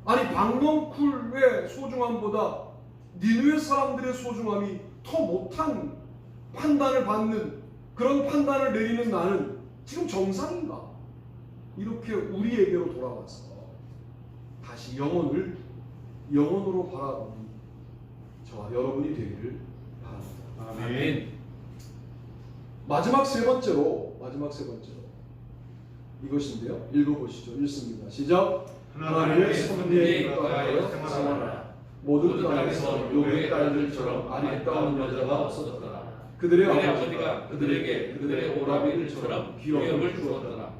아니 박너풀의 소중함보다 니느웨 사람들의 소중함이 더 못한 판단을 받는, 그런 판단을 내리는 나는 지금 정상인가? 이렇게 우리에게로 돌아와서 다시 영혼으로 바라보는 저와 여러분이 되기를 바랍니다.
아멘.
마지막 세 번째로 이것인데요. 읽어보시죠. 읽습니다. 시작. 하나님의 섭리에 입각하여 생활하라. 모든 땅에서 요괴의 딸들처럼 아리따운 여자가 없어졌더라. 그들의 아버지가 그들에게 그들의 오라비들처럼 기업을 주었더라.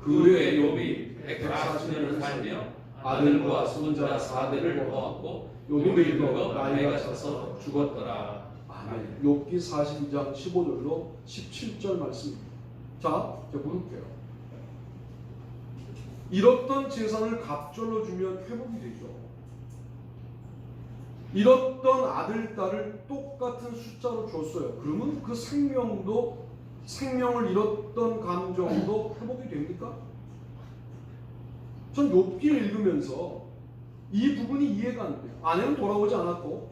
그 후에 욥이 140년을 살며 아들과 손자 4대를 보았고 욥이 늙어 나이가 차서 죽었더라. 아멘. 욥기 42장 15절로 17절 말씀입니다. 자, 제가 물을게요. 잃었던 재산을 갑절로 주면 회복이 되죠. 잃었던 아들, 딸을 똑같은 숫자로 줬어요. 그러면 그 생명을 잃었던 감정도 회복이 됩니까? 전 욥기를 읽으면서 이 부분이 이해가 안 돼요. 아내는 돌아오지 않았고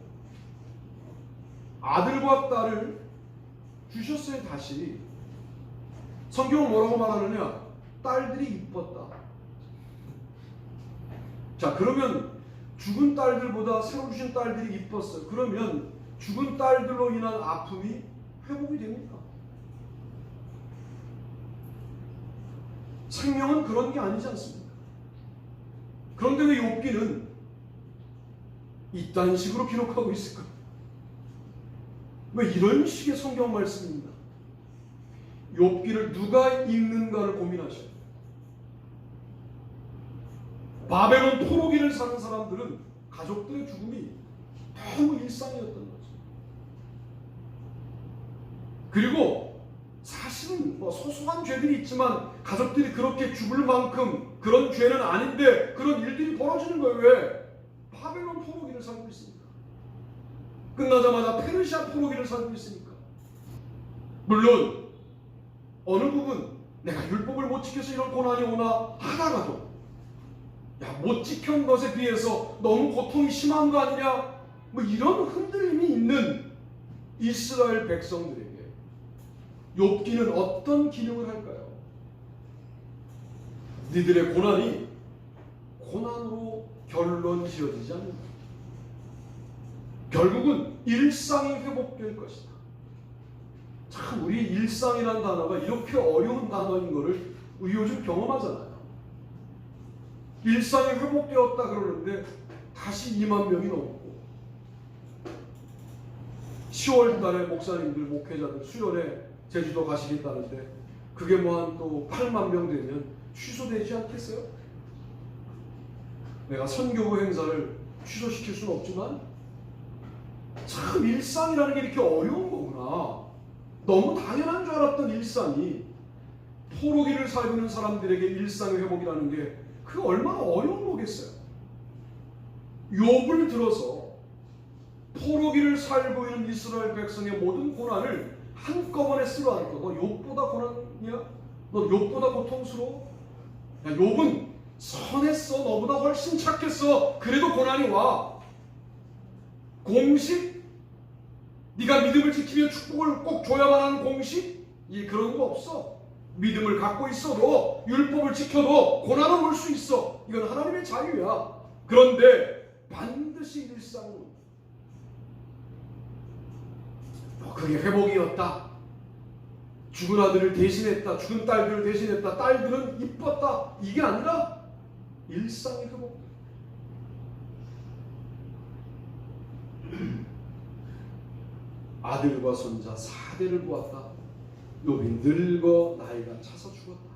아들과 딸을 주셨어요. 다시 성경은 뭐라고 말하느냐? 딸들이 이뻤다. 자, 그러면 죽은 딸들보다 새로 주신 딸들이 이뻤어요. 그러면 죽은 딸들로 인한 아픔이 회복이 됩니까? 생명은 그런 게 아니지 않습니까? 그런데 왜 욥기는 이딴 식으로 기록하고 있을까? 왜 이런 식의 성경 말씀입니다. 욥기를 누가 읽는가를 고민하셔요. 바벨론 포로기를 사는 사람들은 가족들의 죽음이 너무 일상이었던 거죠. 그리고 사실은 소소한 죄들이 있지만 가족들이 그렇게 죽을 만큼 그런 죄는 아닌데 그런 일들이 벌어지는 거예요. 왜? 바벨론 포로기를 살고 있으니까. 끝나자마자 페르시아 포로기를 살고 있으니까. 물론 어느 부분 내가 율법을 못 지켜서 이런 고난이 오나 하다가도 못 지킨 것에 비해서 너무 고통이 심한 거 아니냐? 이런 흔들림이 있는 이스라엘 백성들에게 욥기는 어떤 기능을 할까요? 니들의 고난이 고난으로 결론 지어지지 않는다. 결국은 일상이 회복될 것이다. 참 우리 일상이라는 단어가 이렇게 어려운 단어인 것을 우리 요즘 경험하잖아요. 일상이 회복되었다 그러는데 다시 2만 명이 넘고 10월 달에 목사님들, 목회자들 수련회 제주도 가시겠다는데 그게 뭐 한 또 8만 명 되면 취소되지 않겠어요? 내가 선교부 행사를 취소시킬 수는 없지만 참 일상이라는 게 이렇게 어려운 거구나. 너무 당연한 줄 알았던 일상이 포로기를 살고 있는 사람들에게 일상의 회복이라는 게 그게 얼마나 어려운 거겠어요. 욥을 들어서 포로기를 살고 있는 이스라엘 백성의 모든 고난을 한꺼번에 쓸어안고 너 욥보다 고난이야? 너 욥보다 고통스러워? 야, 욥은 선했어. 너보다 훨씬 착했어. 그래도 고난이 와. 공식? 네가 믿음을 지키면 축복을 꼭 줘야만 하는 공식? 그런 거 없어. 믿음을 갖고 있어도 율법을 지켜도 고난은 올 수 있어. 이건 하나님의 자유야. 그런데 반드시 일상으로 그게 회복이었다. 죽은 아들을 대신했다. 죽은 딸들을 대신했다. 딸들은 이뻤다. 이게 아니라 일상의 회복. 아들과 손자 4대를 보았다. 욥이 늙어 나이가 차서 죽었다.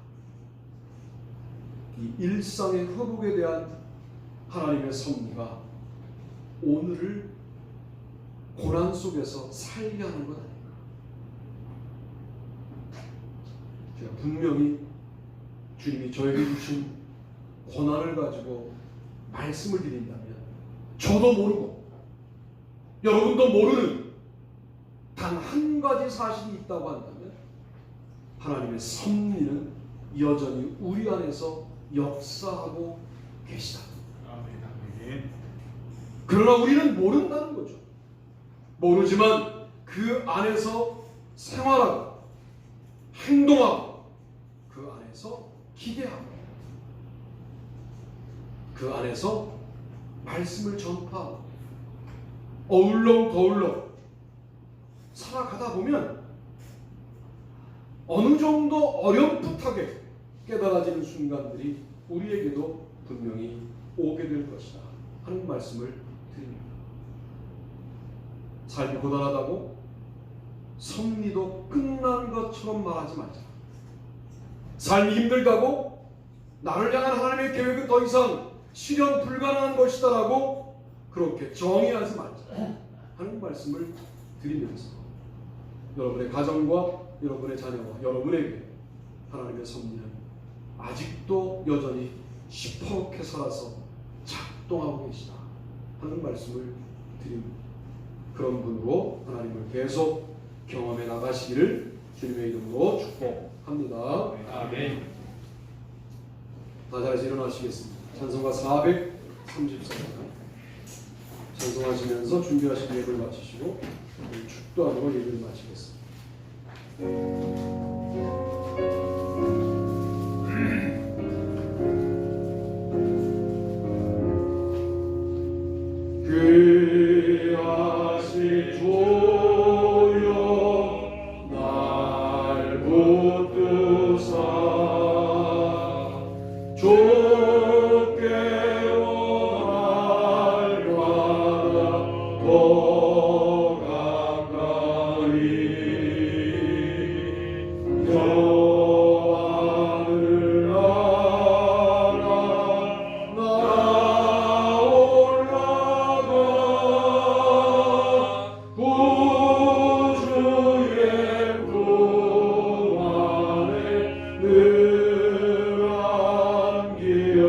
이 일상의 회복에 대한 하나님의 섭리가 오늘을 고난 속에서 살게 하는 것 아닌가. 제가 분명히 주님이 저에게 주신 고난을 가지고 말씀을 드린다면 저도 모르고 여러분도 모르는 단 한 가지 사실이 있다고 한다면 하나님의 섭리는 여전히 우리 안에서 역사하고 계시다.
아멘.
그러나 우리는 모른다는 거죠. 모르지만 그 안에서 생활하고 행동하고 그 안에서 기대하고 그 안에서 말씀을 전파하고 어울렁더울렁 살아가다 보면 어느 정도 어렴풋하게 깨달아지는 순간들이 우리에게도 분명히 오게 될 것이다 하는 말씀을 드립니다. 삶이 고단하다고 섭리도 끝난 것처럼 말하지 말자. 삶이 힘들다고 나를 향한 하나님의 계획은 더 이상 실현 불가능한 것이다라고 그렇게 정의하지 말자 하는 말씀을 드리면서 여러분의 가정과 여러분의 자녀와 여러분에게 하나님의 섭리는 아직도 여전히 시퍼렇게 살아서 작동하고 계시다 하는 말씀을 드립니다. 그런 분으로 하나님을 계속 경험해 나가시기를 주님의 이름으로 축복합니다.
아멘.
다 자리에서 일어나시겠습니다. 찬송가 433장 찬송하시면서 준비하신 예배를 마치시고 축도하고 예배를 마치겠습니다. 귀하신 주여 날 붙드사 주께로 날마다 더 가까이 여하늘 나라 올라가 구주의 품 안에 늘 안기어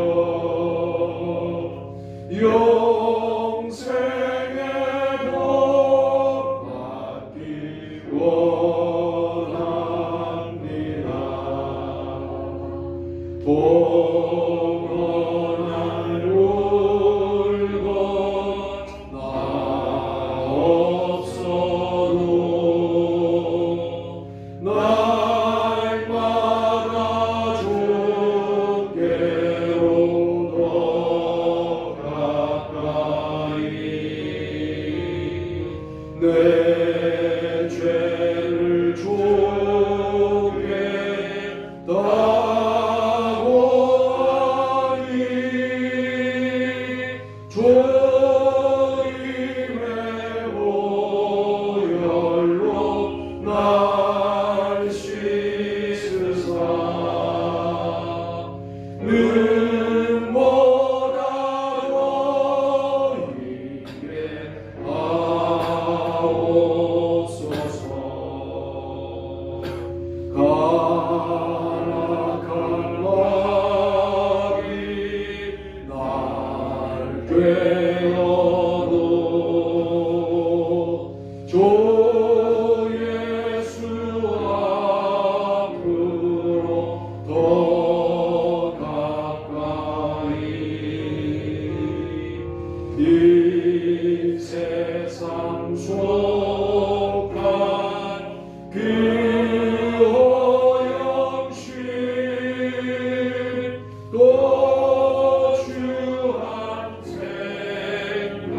영생의 복 받기 원합니다. 봉헌한 울고 나 없어도 날마다 주께로 더 가까이 내 죄를 주께 다 고하니 주님의 보혈로 날 씻으사 세상 속한 그 오영신 또 주 한 생각을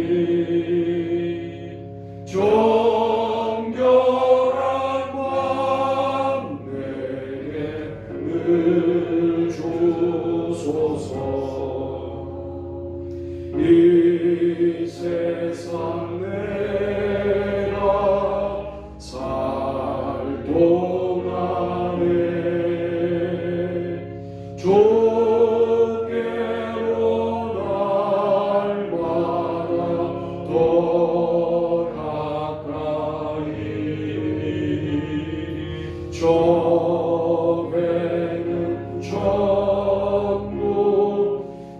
봐버리니 정결한 마음 내게 늘 주소서. 이 세상 내가 살 동안에 주께로 날마다 더 가까이 저배는 전부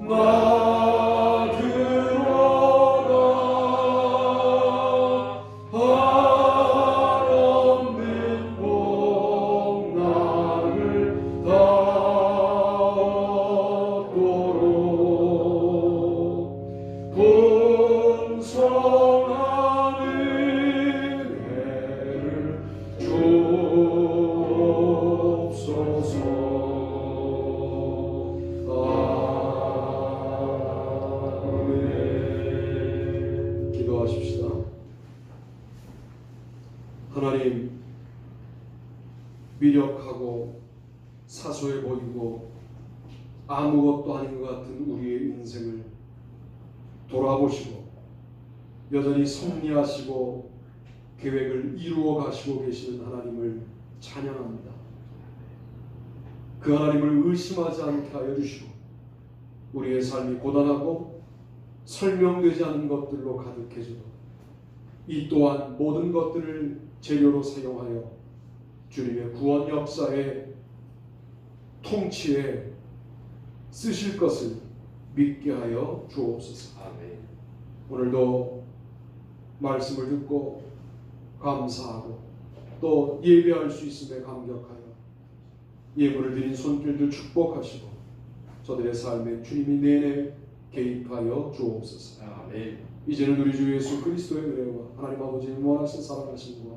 나 들어가 한없는 복락을 다 얻도록 풍성한 은혜를 주옵소서. 아멘. 기도하십시다. 하나님, 미력하고 사소해 보이고 아무것도 아닌 것 같은 우리의 인생을 돌아보시고 여전히 섭리하시고 계획을 이루어 가시고 계시는 하나님을 찬양합니다. 그 하나님을 의심하지 않게 하여 주시고 우리의 삶이 고단하고 설명되지 않은 것들로 가득해져도 이 또한 모든 것들을 재료로 사용하여 주님의 구원 역사의 통치에 쓰실 것을 믿게 하여 주옵소서.
아멘.
오늘도 말씀을 듣고 감사하고 또 예배할 수 있음에 감격하여 예물을 드린 손길들 축복하시고 저들의 삶에 주님이 내내 개입하여 주옵소서.
아멘.
이제는 우리 주 예수 그리스도의 은혜와 하나님 아버지의 무한하신 사랑하심과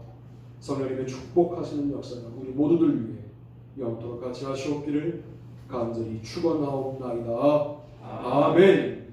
성령님의 축복하시는 역사가 우리 모두들 위해 영토록 같이 하시옵기를 간절히 축원하옵나이다. 아멘.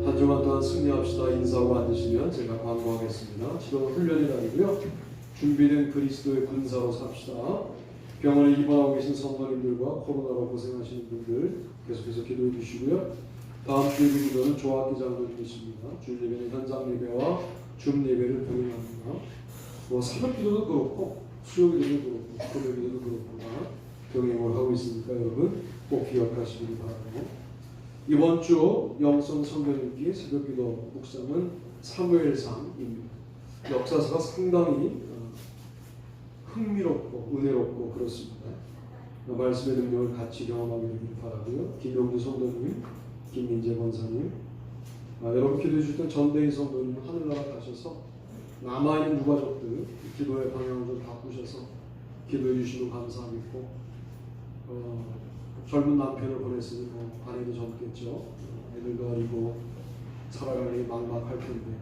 한 주간 동안 승리합시다 인사하고 앉으시면 제가 광고하겠습니다. 지금 훈련이 아니고요. 준비된 그리스도의 군사로 삽시다. 병원에 입원하고 계신 성도님들과 코로나로 고생하시는 분들 계속해서 기도해 주시고요. 다음 주 예배 기도는 조학기 장로님이십니다. 주일 예배는 현장 예배와 줌 예배를 병행합니다. 뭐 새벽 기도도 그렇고 수요 기도도 그렇고 금요 기도도 그렇고 병행을 하고 있으니까 여러분 꼭 기억하시기 바라고. 이번 주 영성 선배님께 새벽기도 묵상은 사무엘상입니다. 역사서가 상당히 흥미롭고 은혜롭고 그렇습니다. 말씀의 능력을 같이 경험하게 되길 바라고요. 김용주 성도님, 김민재 권사님, 여러분 기도해 주실 때 전대희 성도님 하늘나라 가셔서 남아있는 유가족들 기도의 방향을 좀 바꾸셔서 기도해 주시면 감사하겠고 젊은 남편을 보냈으니 아내도 젊겠죠. 애들도 어리고 살아가기 막막할 텐데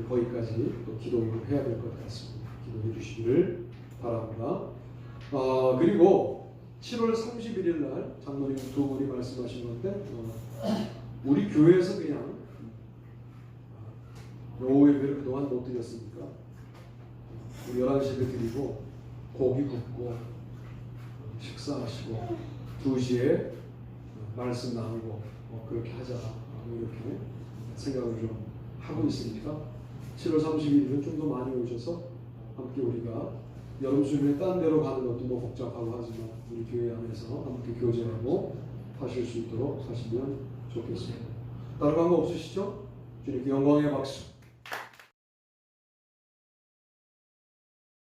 거기까지 또 기도를 해야 될 것 같습니다. 기도해 주시기를 바랍니다. 그리고 7월 31일 날 장로님 두 분이 말씀하신 건데 우리 교회에서 그냥 오후 예배를 그동안 못 드렸으니까 우리 11시에 드리고 고기 굽고 식사하시고 2시에 말씀 나누고 그렇게 하자 이렇게 생각을 좀 하고 있으니까 7월 31일은 좀 더 많이 오셔서 함께 우리가 여름 수련회 딴 데로 가는 것도 뭐 복잡하고 하지만 우리 교회 안에서 함께 교제하고 하실 수 있도록 하시면 좋겠습니다. 다른 광고 없으시죠? 주님께 영광의 박수.